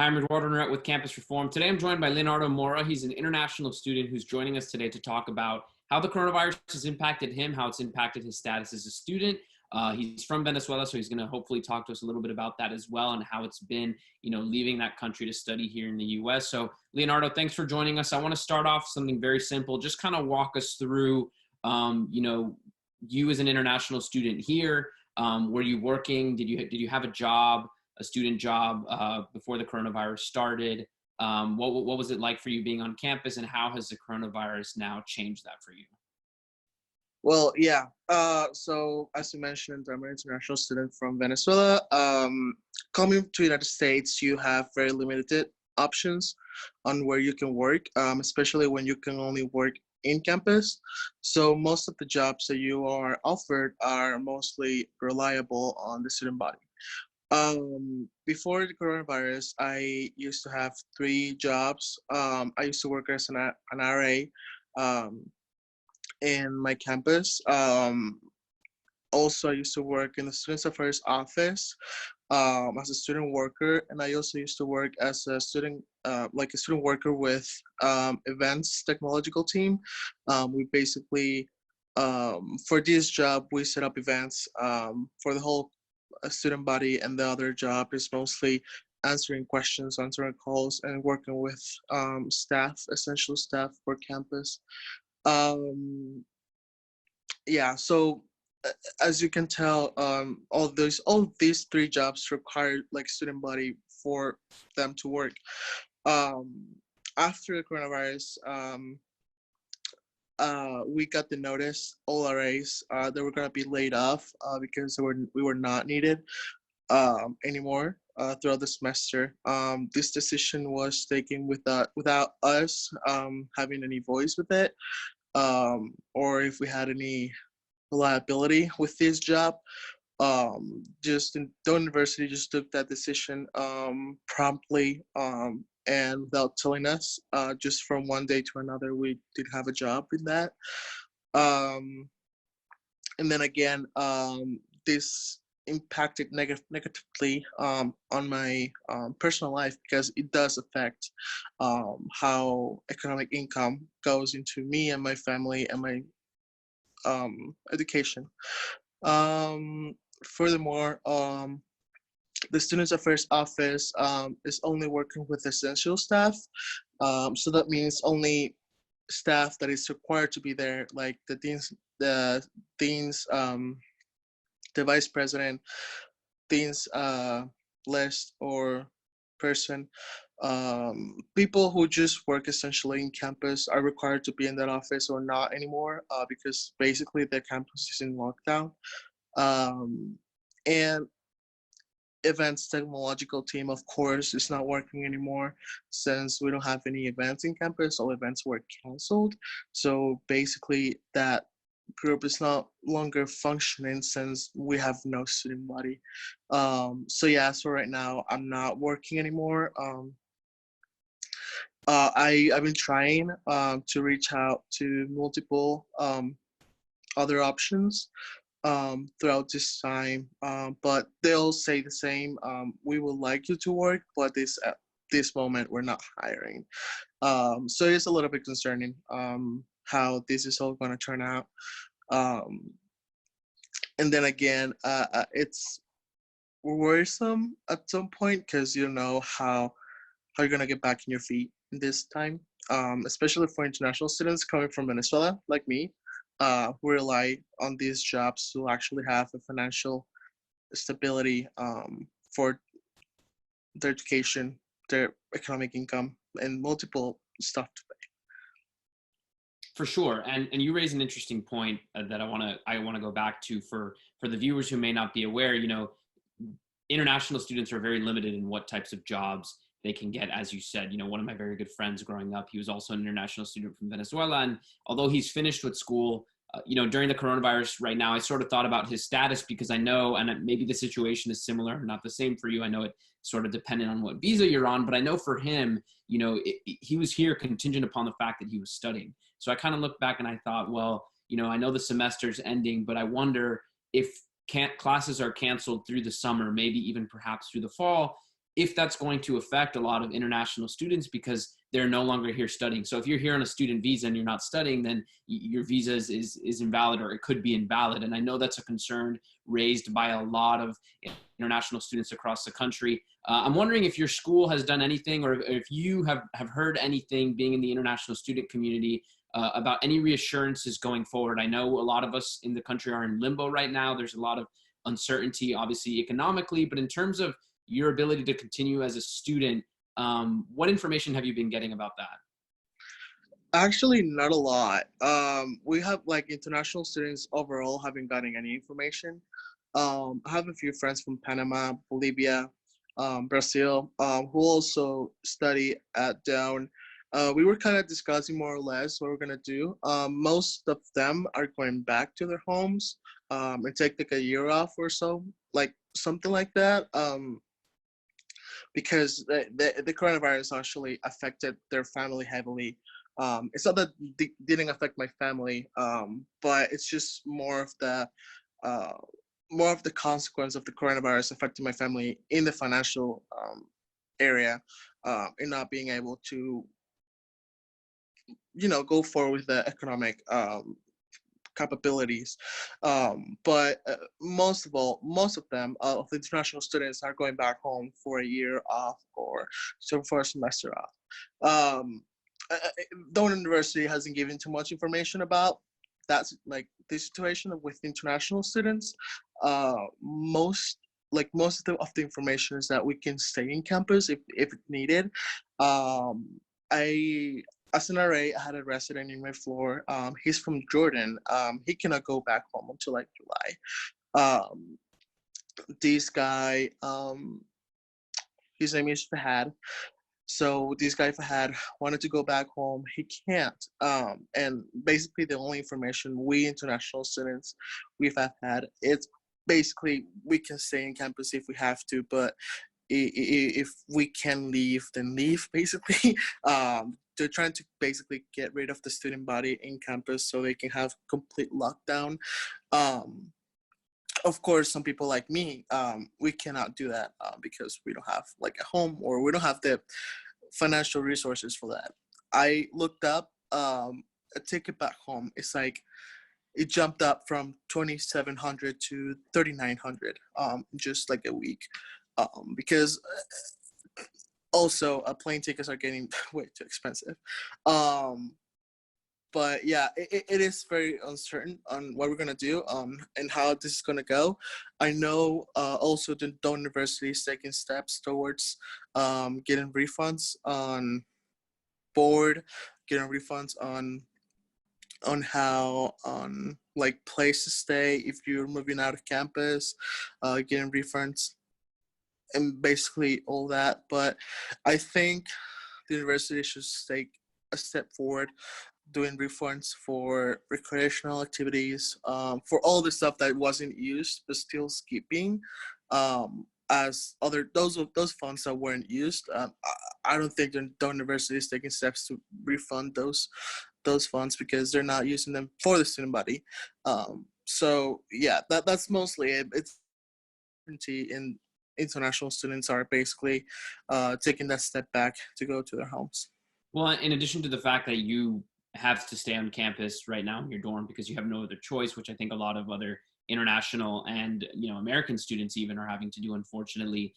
Hi, I'm Eduardo Norette with Campus Reform. Today I'm joined by Leonardo Mora. He's an international student who's joining us today to talk about how the coronavirus has impacted him, how it's impacted his status as a student. He's from Venezuela, so he's going to hopefully talk to us a little bit about that as well and how it's been, leaving that country to study here in the U.S. So, Leonardo, thanks for joining us. I want to start off something very simple. Just kind of walk us through, you as an international student here. Were you working? Did you have a job? A student job before the coronavirus started? What was it like for you being on campus, and how has the coronavirus now changed that for you? Well, yeah. So as you mentioned, I'm an international student from Venezuela. Coming to the United States, you have very limited options on where you can work, especially when you can only work in campus. So most of the jobs that you are offered are mostly reliable on the student body. Before the coronavirus, I used to have 3 jobs. I used to work as an RA in my campus. Also, I used to work in the Student Affairs office as a student worker, and I also used to work as a student, like a student worker with events technological team. We basically, for this job, we set up events for the whole student body, and the other job is mostly answering questions, answering calls, and working with staff, essential staff for campus. Yeah, so as you can tell, all these 3 jobs require like student body for them to work. After the coronavirus, we got the notice, all RAs, they were going to be laid off because we were not needed anymore throughout the semester. This decision was taken without us having any voice with it, or if we had any liability with this job. Doane University just took that decision promptly, and without telling us, just from one day to another, we did have a job in that. And then again, this impacted negatively on my personal life, because it does affect how economic income goes into me and my family and my education. Furthermore, the Students Affairs office is only working with essential staff. So that means only staff that is required to be there, like the deans, the vice president, dean's list or person. People who just work essentially in campus are required to be in that office or not anymore, because basically the campus is in lockdown. And events technological team, of course, is not working anymore, since we don't have any events in campus. All events were canceled. So basically that group is no longer functioning since we have no student body. So yeah, so right now I'm not working anymore. I've been trying to reach out to multiple other options throughout this time, but they'll say the same. We would like you to work, but at this moment we're not hiring. So it's a little bit concerning how this is all going to turn out. And then again, it's worrisome at some point, because you know how you're going to get back in your feet in this time, especially for international students coming from Venezuela like me, who rely on these jobs to actually have a financial stability for their education, their economic income, and multiple stuff to pay. For sure, and you raise an interesting point that I want to go back to for the viewers who may not be aware. International students are very limited in what types of jobs they can get. As you said, one of my very good friends growing up, he was also an international student from Venezuela, and although he's finished with school, during the coronavirus right now, I sort of thought about his status, because I know, and maybe the situation is similar, not the same for you. I know it sort of dependent on what visa you're on, but I know for him, he was here contingent upon the fact that he was studying. So I kind of looked back and I thought, well, I know the semester's ending, but I wonder if classes are canceled through the summer, maybe even perhaps through the fall. if that's going to affect a lot of international students because they're no longer here studying. So if you're here on a student visa and you're not studying, then your visa is invalid, or it could be invalid. And I know that's a concern raised by a lot of international students across the country. I'm wondering if your school has done anything, or if you have heard anything, being in the international student community, about any reassurances going forward. I know a lot of us in the country are in limbo right now. There's a lot of uncertainty, obviously economically, but in terms of your ability to continue as a student, what information have you been getting about that? Actually, not a lot. We have like international students overall haven't gotten any information. I have a few friends from Panama, Bolivia, Brazil, who also study at Doane. We were kind of discussing more or less what we're gonna do. Most of them are going back to their homes and take like a year off or so, like something like that. Because the coronavirus actually affected their family heavily. It's not that it didn't affect my family, but it's just uh, more of the consequence of the coronavirus affecting my family in the financial area, and not being able to, go forward with the economic capabilities. But most of them, of the international students, are going back home for a year off or so for a semester off. Doane University hasn't given too much information about that's like the situation with international students. Most of the information is that we can stay in campus if needed. I as an RA, I had a resident in my floor. He's from Jordan. He cannot go back home until like July. This guy, his name is Fahad. So this guy Fahad wanted to go back home. He can't. And basically, the only information we international students we've had, it's basically we can stay in campus if we have to, but if we can leave, then leave, basically. They're trying to basically get rid of the student body in campus so they can have complete lockdown. Um, of course, some people like me, we cannot do that because we don't have like a home, or we don't have the financial resources for that. I looked up a ticket back home. It's like it jumped up from 2,700 to 3,900 just like a week, because also plane tickets are getting way too expensive. Um, but yeah, it is very uncertain on what we're gonna do and how this is gonna go. I know also the Doane University is taking steps towards getting refunds on board, getting refunds on how on like place to stay if you're moving out of campus, getting refunds and basically all that. But I think the university should take a step forward, doing refunds for recreational activities, for all the stuff that wasn't used but still skipping, as other those funds that weren't used. I don't think the university is taking steps to refund those funds because they're not using them for the student body. So yeah, that's mostly it. It's in international students are basically taking that step back to go to their homes. Well, in addition to the fact that you have to stay on campus right now in your dorm because you have no other choice, which I think a lot of other international and American students even are having to do, unfortunately.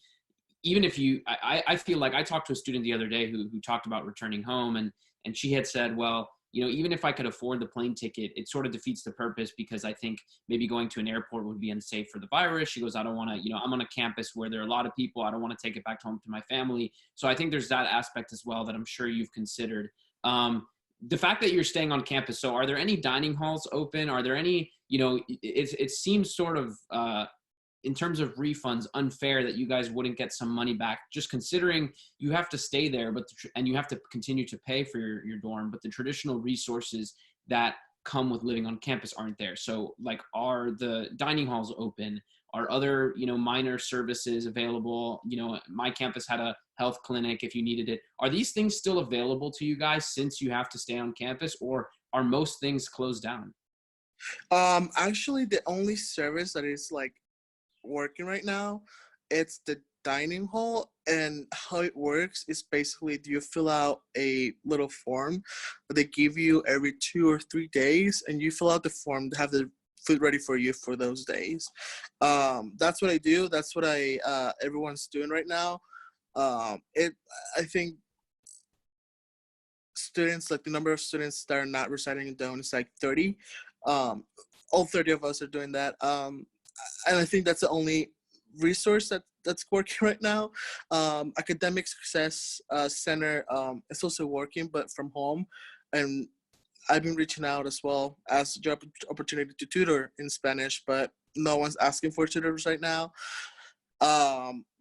Even if I feel like I talked to a student the other day who talked about returning home, and she had said, well, even if I could afford the plane ticket, it sort of defeats the purpose because I think maybe going to an airport would be unsafe for the virus. She goes, I don't want to, I'm on a campus where there are a lot of people. I don't want to take it back home to my family. So I think there's that aspect as well that I'm sure you've considered. The fact that you're staying on campus, so are there any dining halls open? Are there any, it seems sort of, in terms of refunds, unfair that you guys wouldn't get some money back, just considering you have to stay there, and you have to continue to pay for your dorm, but the traditional resources that come with living on campus aren't there. So like, are the dining halls open? Are other, minor services available? My campus had a health clinic if you needed it. Are these things still available to you guys since you have to stay on campus, or are most things closed down? Actually, the only service that is like working right now, it's the dining hall and how it works is basically you fill out a little form that they give you every 2 or 3 days, and you fill out the form to have the food ready for you for those days. That's what I do. That's what I everyone's doing right now. It I think students, like the number of students that are not residing in Doane is like 30. All 30 of us are doing that. And I think that's the only resource that's working right now. Academic Success Center is also working, but from home. And I've been reaching out as well as a job opportunity to tutor in Spanish, but no one's asking for tutors right now.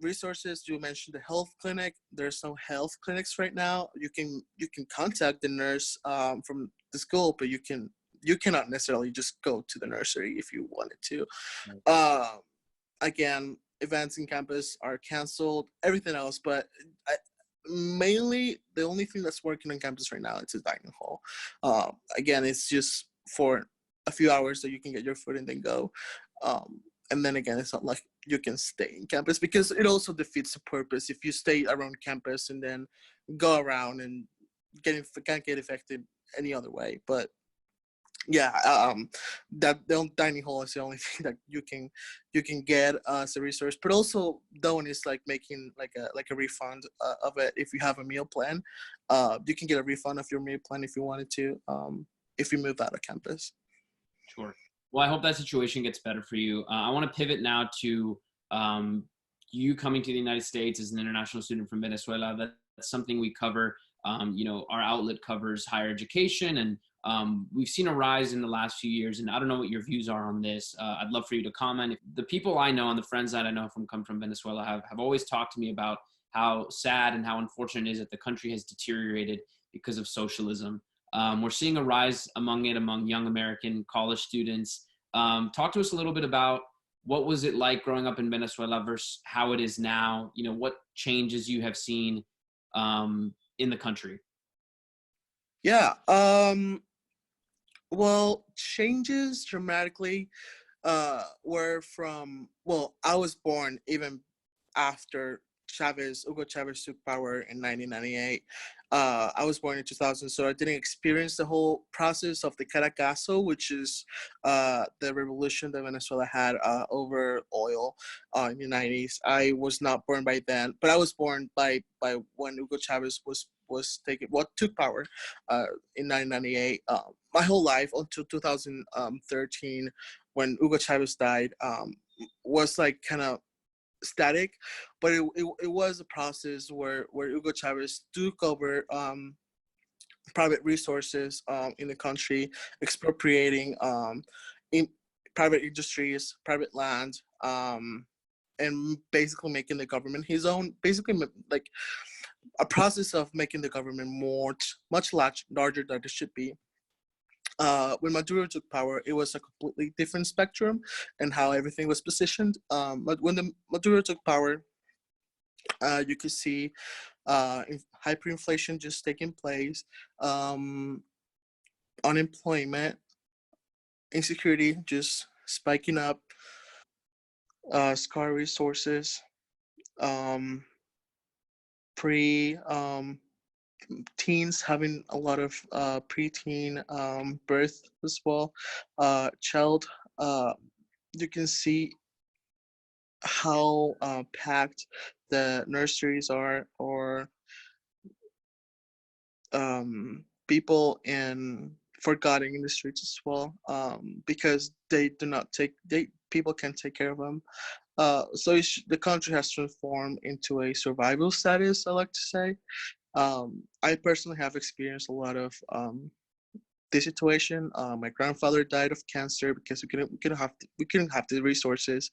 Resources, you mentioned the health clinic. There's no health clinics right now. You can contact the nurse from the school, but you cannot necessarily just go to the nursery if you wanted to. Again, events in campus are canceled, everything else, but mainly the only thing that's working on campus right now is a dining hall. Again, it's just for a few hours that you can get your food and then go. And then again, it's not like you can stay in campus, because it also defeats the purpose if you stay around campus and then go around and can't get affected any other way. But yeah, that the dining hall is the only thing that you can get as a resource. But also, Doane is like making like a refund of it if you have a meal plan. You can get a refund of your meal plan if you wanted to, if you move out of campus. Sure. Well, I hope that situation gets better for you. I want to pivot now to you coming to the United States as an international student from Venezuela. That's something we cover. Our outlet covers higher education, and we've seen a rise in the last few years. And I don't know what your views are on this. I'd love for you to comment. The people I know and the friends that I know come from Venezuela have always talked to me about how sad and how unfortunate it is that the country has deteriorated because of socialism. We're seeing a rise among young American college students. Talk to us a little bit about what was it like growing up in Venezuela versus how it is now. What changes you have seen in the country. Yeah. Well, changes dramatically were from, I was born even after Hugo Chavez took power in 1998. I was born in 2000, so I didn't experience the whole process of the Caracazo, which is the revolution that Venezuela had over oil in the 90s. I was not born by then, but I was born by when Hugo Chavez took power in 1998. My whole life until 2013, when Hugo Chavez died, was like kind of static, but it was a process where Hugo Chavez took over private resources in the country, expropriating in private industries, private land, and basically making the government his own. Basically, like a process of making the government much larger than it should be. When Maduro took power, it was a completely different spectrum and how everything was positioned. But when Maduro took power, you could see hyperinflation just taking place, unemployment, insecurity just spiking up, scarce resources, pre teens having a lot of preteen birth as well, child. You can see how packed the nurseries are, or people in forgotten in the streets as well, because they do not people can't take care of them. So the country has transformed into a survival status, I like to say. I personally have experienced a lot of this situation. My grandfather died of cancer because we couldn't have the resources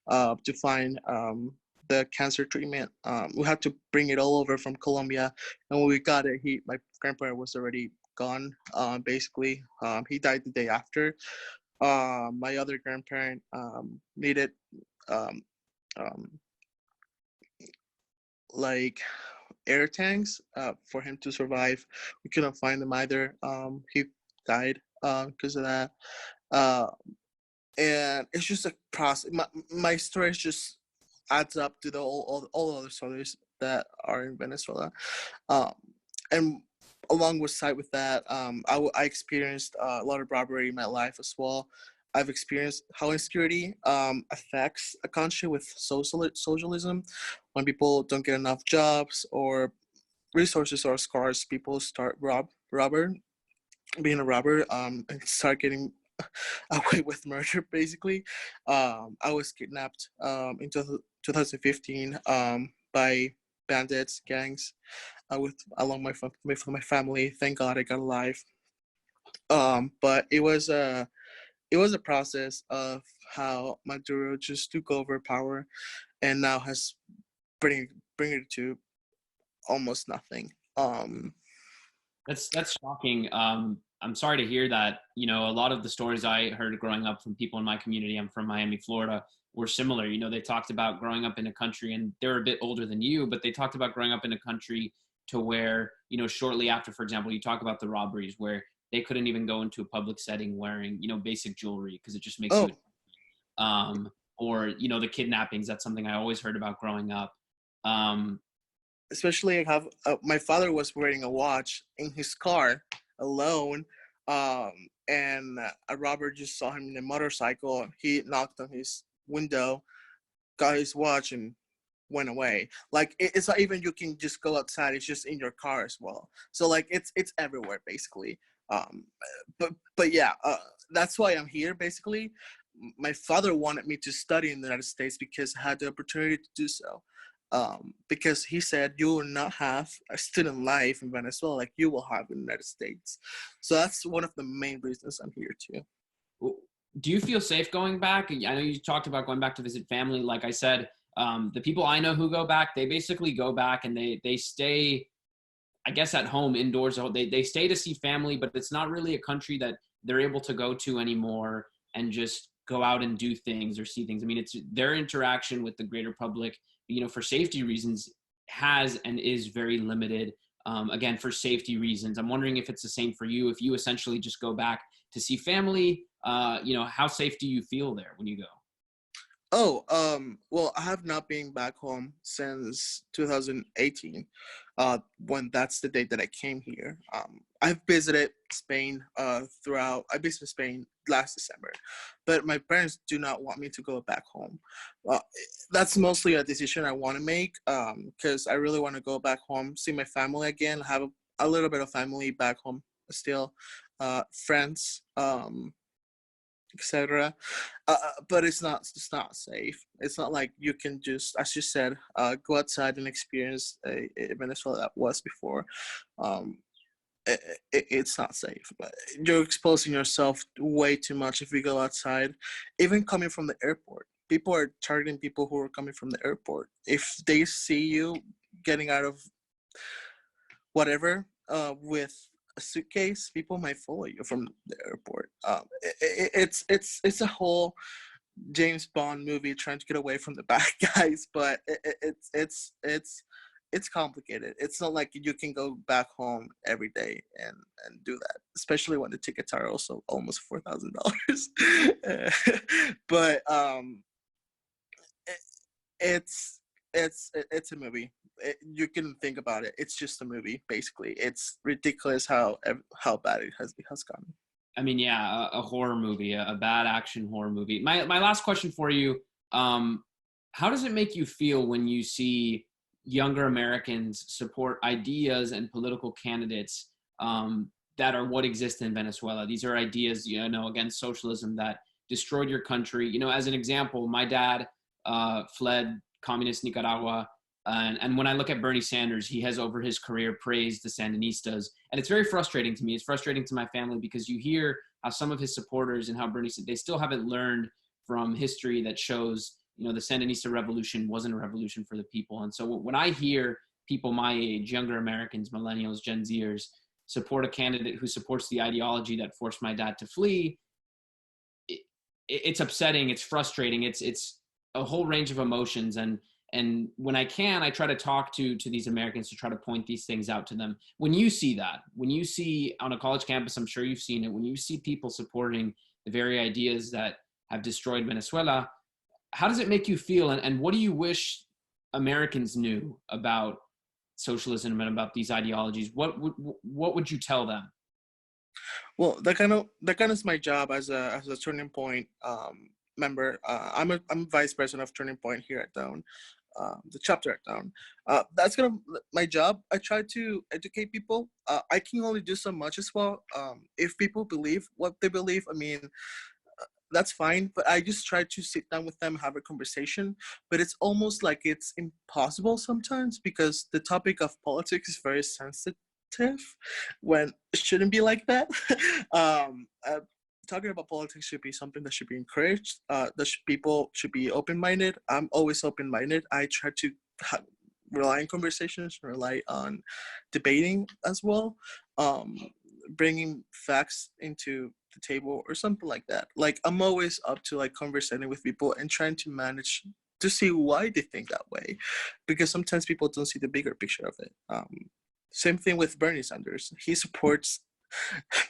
to find the cancer treatment. We had to bring it all over from Colombia, and when we got it, my grandparent was already gone. Basically, he died the day after. My other grandparent needed um, um, like air tanks for him to survive. We couldn't find them either. He died because of that. Uh, and it's just a process. My stories just adds up to all the other stories that are in Venezuela. Um, and along with side with that, I experienced a lot of robbery in my life as well. I've experienced how insecurity affects a country with socialism. When people don't get enough jobs or resources are scarce, people start robber, being a robber, and start getting away with murder. Basically, I was kidnapped in 2015 by bandits, gangs, with along with my family. Thank God I got alive. But it was a process of how Maduro just took over power and now has bring bring it to almost nothing. That's shocking. I'm sorry to hear that. You know, a lot of the stories I heard growing up from people in my community, I'm from Miami, Florida, were similar. You know, they talked about growing up in a country, and they're a bit older than you, but they talked about growing up in a country to where, you know, shortly after, for example, you talk about the robberies where they couldn't even go into a public setting wearing, you know, basic jewelry because it just makes Oh, you, um, or, you know, the kidnappings. That's something I always heard about growing up. Um, especially I have my father was wearing a watch in his car alone, um, and a robber just saw him in a motorcycle. He knocked on his window, got his watch, and went away. Like it's not even you can just go outside. It's just in your car as well. So like it's everywhere basically. Um, but yeah, that's why I'm here basically. My father wanted me to study in the United States because I had the opportunity to do so. Because he said you will not have a student life in Venezuela like you will have in the United States. So that's one of the main reasons I'm here too. do you feel safe going back? I know you talked about going back to visit family. Like I said, the people I know who go back, they basically go back and they stay, I guess, at home indoors. They stay to see family, but it's not really a country that they're able to go to anymore and just go out and do things or see things. I mean, it's their interaction with the greater public, you know, for safety reasons, has and is very limited. Again, for safety reasons, I'm wondering if it's the same for you. If you essentially just go back to see family, you know, how safe do you feel there when you go? Oh, well, I have not been back home since 2018, when that's the date that I came here. I've visited Spain I visited Spain last December, but my parents do not want me to go back home. Uh, that's mostly a decision I want to make, because I really want to go back home, see my family again, have a little bit of family back home still, friends. Etc. But it's not safe. It's not like you can just, as you said, go outside and experience a Venezuela that was before. Um, it's not safe. But you're exposing yourself way too much if you go outside. Even coming from the airport, people are targeting people who are coming from the airport. If they see you getting out of whatever, with a suitcase, people might follow you from the airport. It's a whole James Bond movie trying to get away from the bad guys, but it's complicated. It's not like you can go back home every day and do that, especially when the tickets are also almost $4,000. But it, it's a movie. You can think about it. It's just a movie, basically. It's ridiculous how bad it has gone. I mean, yeah, a horror movie, a bad action horror movie. My last question for you: how does it make you feel when you see younger Americans support ideas and political candidates that are what exist in Venezuela? These are ideas, you know, against socialism that destroyed your country. You know, as an example, my dad fled communist Nicaragua. And when I look at Bernie Sanders, he has over his career praised the Sandinistas. And it's very frustrating to me. It's frustrating to my family because you hear how some of his supporters and how Bernie, they still haven't learned from history that shows, you know, the Sandinista revolution wasn't a revolution for the people. And so when I hear people my age, younger Americans, millennials, Gen Zers, support a candidate who supports the ideology that forced my dad to flee, it's upsetting. It's frustrating. It's a whole range of emotions. And when I can, I try to talk to these Americans to try to point these things out to them. When you see that, when you see on a college campus, I'm sure you've seen it, when you see people supporting the very ideas that have destroyed Venezuela, how does it make you feel? And what do you wish Americans knew about socialism and about these ideologies, what would you tell them? Well, that kind of is my job as a Turning Point member. I'm vice president of Turning Point here at Doane, the chapter at Doane. That's kind of my job. I try to educate people. I can only do so much as well. If people believe what they believe, I mean, that's fine. But I just try to sit down with them, have a conversation. But it's almost like it's impossible sometimes because the topic of politics is very sensitive when it shouldn't be like that. um, uh, Talking about politics should be something that should be encouraged. People should be open-minded. I'm always open-minded. I try to rely on conversations, rely on debating as well, um, bringing facts into the table or something like that. Like I'm always up to like conversating with people and trying to manage to see why they think that way, because sometimes people don't see the bigger picture of it. Same thing with Bernie Sanders. He supports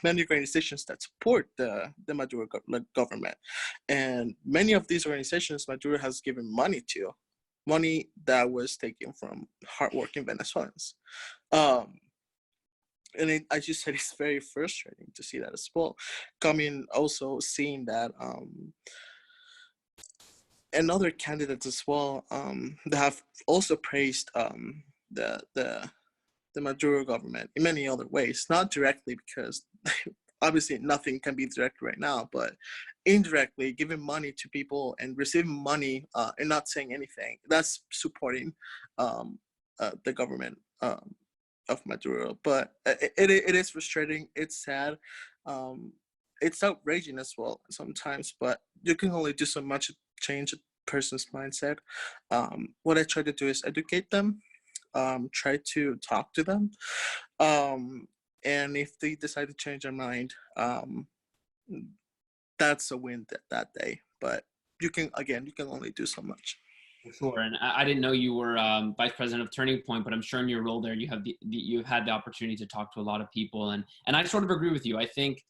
many organizations that support the Maduro government. And many of these organizations Maduro has given money to, money that was taken from hardworking Venezuelans. Um, and as you said, it's very frustrating to see that as well. Coming also seeing that and other candidates as well that have also praised the Maduro government in many other ways, not directly because obviously nothing can be direct right now, but indirectly giving money to people and receiving money and not saying anything. That's supporting the government of Maduro. But it is frustrating. It's sad. Um, it's outraging as well sometimes, but you can only do so much to change a person's mindset. What I try to do is educate them, try to talk to them, and if they decide to change their mind, that's a win that day. But you can only do so much. For sure. And I didn't know you were vice president of Turning Point, but I'm sure in your role there, you've had the opportunity to talk to a lot of people. And I sort of agree with you. I think,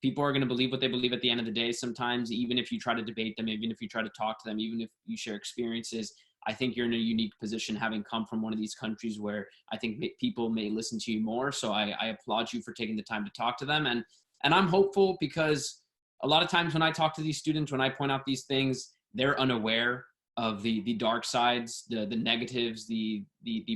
people are going to believe what they believe at the end of the day. Sometimes, even if you try to debate them, even if you try to talk to them, even if you share experiences, I think you're in a unique position having come from one of these countries where I think people may listen to you more. So I applaud you for taking the time to talk to them. And I'm hopeful because a lot of times when I talk to these students, when I point out these things, they're unaware of the dark sides, the negatives, the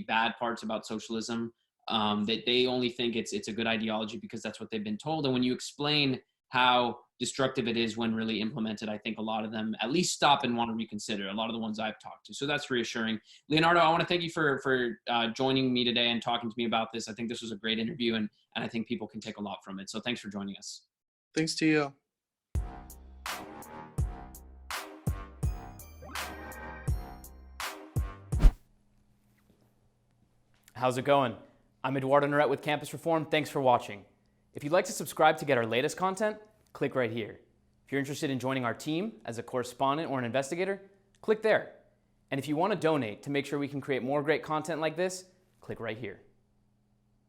bad parts about socialism. That they only think it's a good ideology because that's what they've been told. And when you explain how destructive it is when really implemented, I think a lot of them at least stop and want to reconsider. A lot of the ones I've talked to, so that's reassuring. Leonardo, I want to thank you for joining me today and talking to me about this. I think this was a great interview, and I think people can take a lot from it. So thanks for joining us. Thanks to you. How's it going? I'm Doane University with Campus Reform. Thanks for watching. If you'd like to subscribe to get our latest content, click right here. If you're interested in joining our team as a correspondent or an investigator, click there. And if you want to donate to make sure we can create more great content like this, click right here.